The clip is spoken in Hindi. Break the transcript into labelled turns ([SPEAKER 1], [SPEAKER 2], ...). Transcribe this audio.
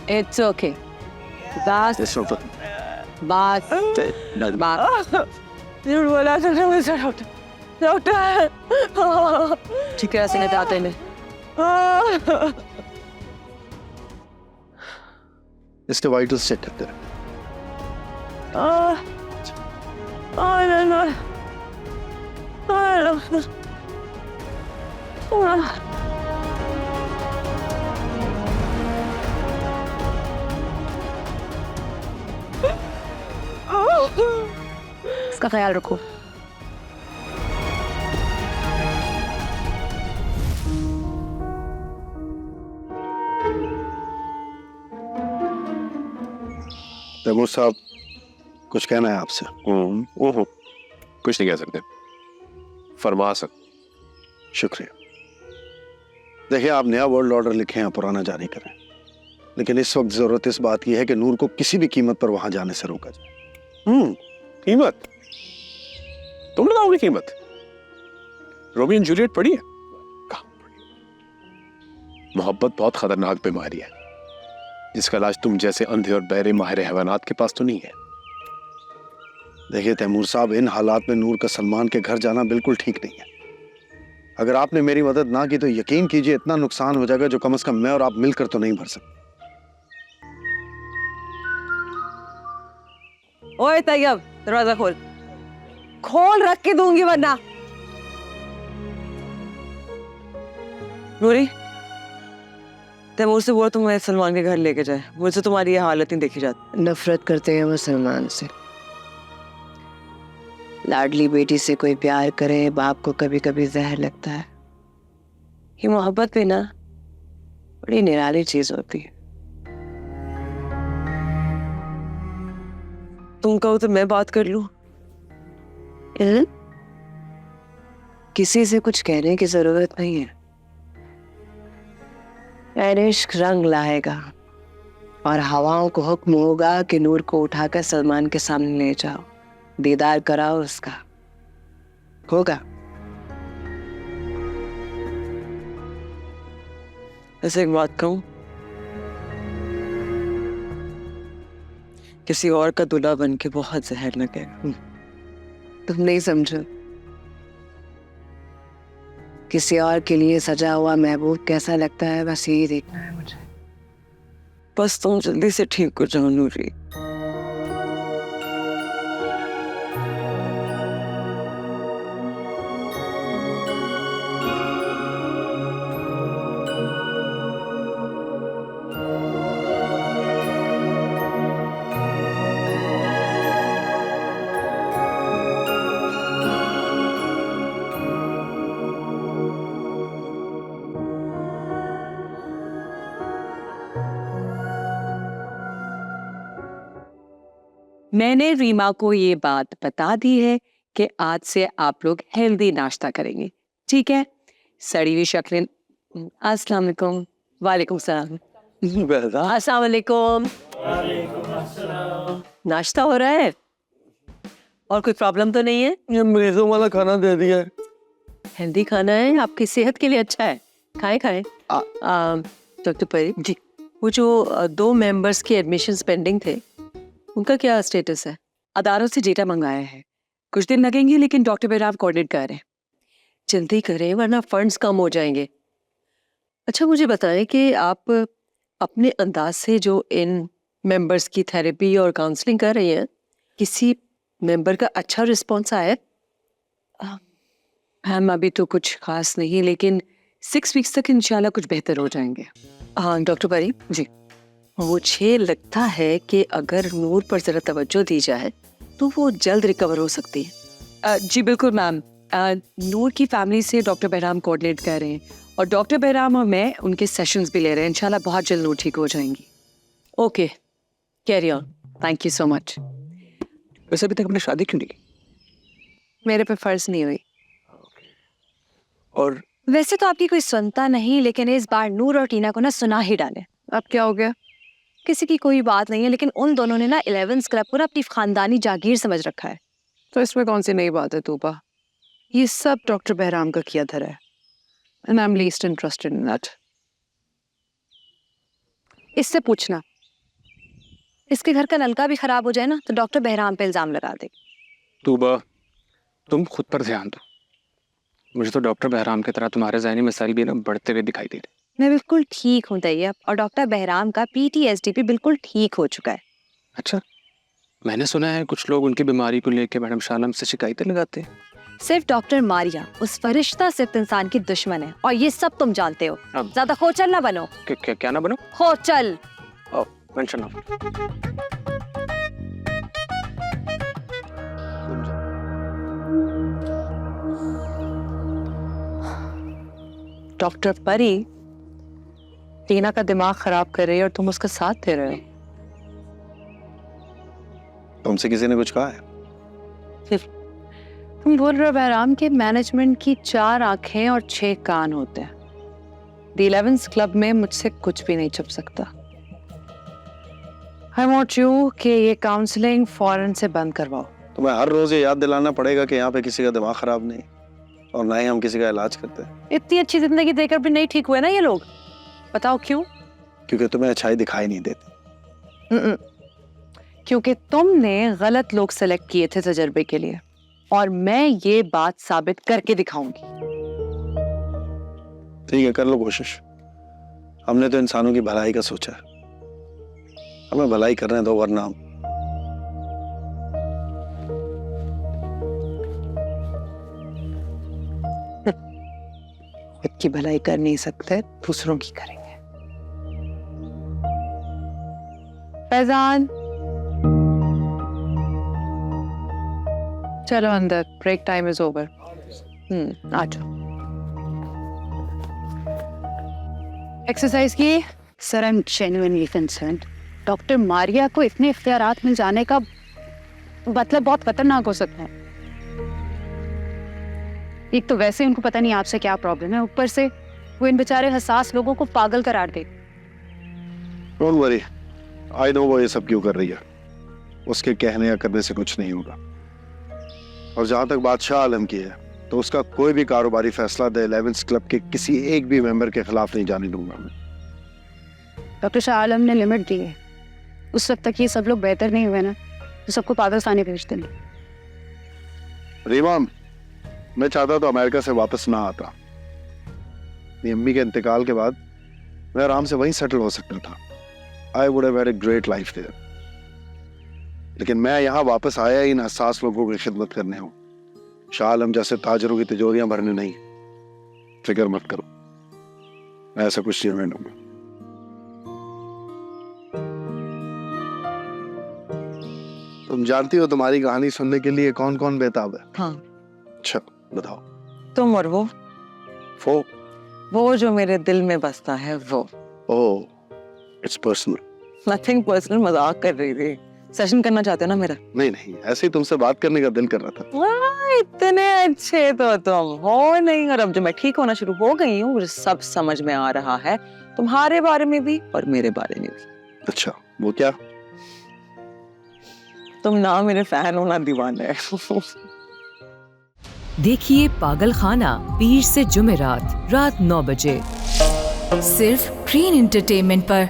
[SPEAKER 1] It's okay. बस बस बस।
[SPEAKER 2] झूठ बोला था मुझसे डॉक्टर। डॉक्टर
[SPEAKER 1] ठीक तरह से निपटाते हैं।
[SPEAKER 3] इसके वाइटल्स चेक करते रहे।
[SPEAKER 1] इसका ख्याल रखो।
[SPEAKER 3] तैमूर साहब, कुछ कहना है आपसे?
[SPEAKER 4] ओहो, कुछ नहीं कह सकते। फरमा सकते।
[SPEAKER 3] शुक्रिया। देखिए, आप नया वर्ल्ड ऑर्डर लिखें या पुराना जारी करें, लेकिन इस वक्त जरूरत इस बात की है कि नूर को किसी भी कीमत पर वहां जाने से रोका जाए।
[SPEAKER 4] कीमत? तुम लगाओगे कीमत? रोमियो एंड जूलियट पढ़ी है? कहाँ पढ़ी? मोहब्बत बहुत खतरनाक बीमारी है जिसका इलाज तुम जैसे अंधे और बहरे माहिर हैवानात के पास तो नहीं है।
[SPEAKER 3] देखिए तैमूर साहब, इन हालात में नूर का सलमान के घर जाना बिल्कुल ठीक नहीं है। अगर आपने मेरी मदद ना की तो यकीन कीजिए इतना नुकसान हो जाएगा जो कम से कम मैं और आप मिलकर तो नहीं भर सकते।
[SPEAKER 2] ओए तैयब, दरवाजा खोल। खोल, रख के दूंगी वरना। नूरी, तैमूर से बोलो तुम्हें सलमान के घर लेके जाए। मुझसे तुम्हारी ये हालत नहीं देखी जाती।
[SPEAKER 1] नफरत करते हैं वो सलमान से। लाडली बेटी से कोई प्यार करे, बाप को कभी कभी जहर लगता है। ये मोहब्बत भी ना बड़ी निराली चीज होती है।
[SPEAKER 2] तुम कहो तो मैं बात कर लूं।
[SPEAKER 1] किसी से कुछ कहने की जरूरत नहीं है। इश्क रंग लाएगा और हवाओं को हुक्म होगा कि नूर को उठाकर सलमान के सामने ले जाओ, दीदार कराओ उसका। होगा।
[SPEAKER 2] ऐसे एक बात कहूं, किसी और का दूल्हा बन के बहुत जहर लगेगा।
[SPEAKER 1] तुम नहीं समझो। किसी और के लिए सजा हुआ महबूब कैसा लगता है, बस यही देखना है मुझे।
[SPEAKER 2] बस तुम जल्दी से ठीक हो जाओ नूरी।
[SPEAKER 5] मैंने रीमा को ये बात बता दी है कि आज से आप लोग हेल्दी नाश्ता करेंगे, ठीक है? सड़ी हुई शक्लें। अस्सलाम वालेकुम। वालेकुम सलाम। अस्सलाम वालेकुम। नाश्ता हो रहा है और कोई प्रॉब्लम तो नहीं है?
[SPEAKER 2] ये मरीजों वाला खाना दे दिया है।
[SPEAKER 5] हेल्दी खाना है, आपकी सेहत के लिए अच्छा है। खाएं खाएं। डॉक्टर परी जी, वो जो 2 मेंबर्स के एडमिशंस पेंडिंग थे, उनका क्या स्टेटस है? अदालत से डेटा मंगाया है, कुछ दिन लगेंगे लेकिन डॉक्टर बेराम कोऑर्डिनेट कर रहे हैं। जल्दी करें वरना फंड्स कम हो जाएंगे। अच्छा मुझे बताएं कि आप अपने अंदाज से जो इन मेंबर्स की थेरेपी और काउंसलिंग कर रही हैं, किसी मेंबर का अच्छा रिस्पॉन्स आया है? मैम अभी तो कुछ खास नहीं, लेकिन 6 वीक्स तक इंशाल्लाह कुछ बेहतर हो जाएंगे। हाँ डॉक्टर परी जी, मुझे लगता है कि अगर नूर पर जरा तवज्जो दी जाए तो वो जल्द रिकवर हो सकती है। जी बिल्कुल मैम। नूर की फैमिली से डॉक्टर बहराम कोऑर्डिनेट कर रहे हैं और डॉक्टर बहराम और मैं उनके सेशंस भी ले रहे हैं। इंशाल्लाह बहुत जल्द नूर ठीक हो जाएंगी। Okay, carry on. Thank you so much.
[SPEAKER 4] वैसे अभी तक हमने शादी क्यों नहीं की?
[SPEAKER 1] मेरे पे फर्ज नहीं हुई।
[SPEAKER 4] और
[SPEAKER 6] वैसे तो आपकी कोई सुनता नहीं, लेकिन इस बार नूर और टीना को ना सुना ही डाले।
[SPEAKER 1] अब क्या हो गया?
[SPEAKER 6] किसी की कोई बात नहीं है, लेकिन उन दोनों ने ना 11 क्लब पूरा अपनी खानदानी जागीर समझ रखा है।
[SPEAKER 1] तो इसमें कौन सी नई बात है तूबा? ये सब डॉक्टर बहराम का किया धरा है and I'm least interested in that. इससे पूछना
[SPEAKER 6] इसके घर का नलका भी खराब हो जाए ना तो डॉक्टर बहराम पे इल्जाम लगा दे।
[SPEAKER 7] तूबा, तुम खुद पर ध्यान दो। मुझे तो डॉक्टर बहराम की तरह तुम्हारे ज़हनी मसाइल भी ना बढ़ते हुए दिखाई दे रहे।
[SPEAKER 6] मैं बिल्कुल ठीक हूँ तैयब, और डॉक्टर बहराम का PTSD भी बिल्कुल ठीक हो चुका है।
[SPEAKER 7] अच्छा, मैंने सुना है कुछ लोग उनकी बीमारी को लेकर मैडम शालम से शिकायतें लगाते हैं।
[SPEAKER 6] सिर्फ डॉक्टर मारिया उस फरिश्ता सिर्फ इंसान की दुश्मन है, और ये सब तुम जानते हो।
[SPEAKER 7] अब-
[SPEAKER 6] ज्यादा खोचल ना बनो।
[SPEAKER 7] क्या ना बनो?
[SPEAKER 6] खोचल।
[SPEAKER 7] Mention of.
[SPEAKER 1] डॉक्टर परी टीना का दिमाग खराब कर रही है और तुम उसका साथ दे रहे हो।
[SPEAKER 3] तुमसे किसी ने कुछ कहा है?
[SPEAKER 1] तुम बोल रहे हो बहराम के मैनेजमेंट की 4 आंखें और 6 कान होते हैं। द 11th क्लब में मुझसे कुछ भी नहीं छुप सकता। आई वांट यू कि ये काउंसलिंग फौरन से बंद करवाओ।
[SPEAKER 3] तुम्हें हर रोज ये याद दिलाना पड़ेगा कि यहाँ पे किसी का दिमाग खराब नहीं और ना ही हम किसी का इलाज करते हैं।
[SPEAKER 1] इतनी अच्छी जिंदगी देकर भी नहीं ठीक हुए ना ये लोग। बताओ क्यों?
[SPEAKER 3] क्योंकि तुम्हें अच्छाई दिखाई नहीं देती।
[SPEAKER 1] क्योंकि तुमने गलत लोग सेलेक्ट किए थे तजर्बे के लिए, और मैं ये बात साबित करके दिखाऊंगी।
[SPEAKER 3] ठीक है, कर लो कोशिश। हमने तो इंसानों की भलाई का सोचा है, हमें भलाई करने दो, वरना हम
[SPEAKER 1] खुद की भलाई कर नहीं सकते, दूसरों की करेंगे। फैजान, चलो अंदर, ब्रेक टाइम इज ओवर। आ जाओ। एक्सरसाइज की।
[SPEAKER 8] Sir, I am genuinely concerned. Doctor Maria को इतने इख्तियारात मिल जाने का मतलब बहुत खतरनाक हो सकता है। एक तो वैसे उनको पता नहीं आपसे क्या प्रॉब्लम है, ऊपर से वो इन बेचारे हसास लोगों को पागल करार दे।
[SPEAKER 3] डोंट वरी, आई नो वो ये सब क्यों कर रही है। उसके कहने या करने से कुछ नहीं होगा। और जहां तक बात शाह आलम की है, तो उसका कोई भी कारोबारी फैसला द 11th क्लब के किसी एक भी मेंबर के खिलाफ नहीं जाने दूंगा मैं।
[SPEAKER 8] डॉक्टर शाह आलम ने लिमिट दी है। उस वक्त तक ये सब लोग बेहतर नहीं हुए ना तो सबको पागलखाने भेज देंगे।
[SPEAKER 3] रीमा, मैं चाहता तो अमेरिका से वापस ना आता। मेरी अम्मी के इंतकाल के बाद मैं आराम से वहीं सेटल हो सकता था। I would have had a great life there. लेकिन मैं यहाँ वापस आया इन हसास लोगों की खिदमत करने हूँ, शाह आलम जैसे ताजरों की तिजोरियां भरने नहीं। फिक्र मत करो, मैं ऐसा कुछ नहीं होने दूंगा। तुम जानती हो तुम्हारी कहानी सुनने के लिए कौन कौन बेताब है?
[SPEAKER 2] हाँ।
[SPEAKER 3] अच्छा बताओ।
[SPEAKER 2] तुम और वो
[SPEAKER 3] वो
[SPEAKER 2] जो मेरे दिल में बसता है वो।
[SPEAKER 3] ओह, इट्स पर्सनल।
[SPEAKER 2] नथिंग पर्सनल, मजाक कर रही थी। सेशन करना चाहते हो ना मेरा?
[SPEAKER 3] नहीं नहीं, ऐसे ही तुमसे बात करने का दिल कर रहा था।
[SPEAKER 2] वाह, इतने अच्छे तो तुम हो नहीं। और अब जो मैं ठीक होना शुरू हो गई हूँ, मुझे सब समझ में आ रहा है, तुम्हारे बारे में भी और मेरे बारे में भी।
[SPEAKER 3] अच्छा, वो क्या?
[SPEAKER 2] तुम ना मेरे फैन हो ना दीवाने।
[SPEAKER 9] देखिए पागल खाना पीर से जुमेरात रात 9 बजे सिर्फ ग्रीन एंटरटेनमेंट पर।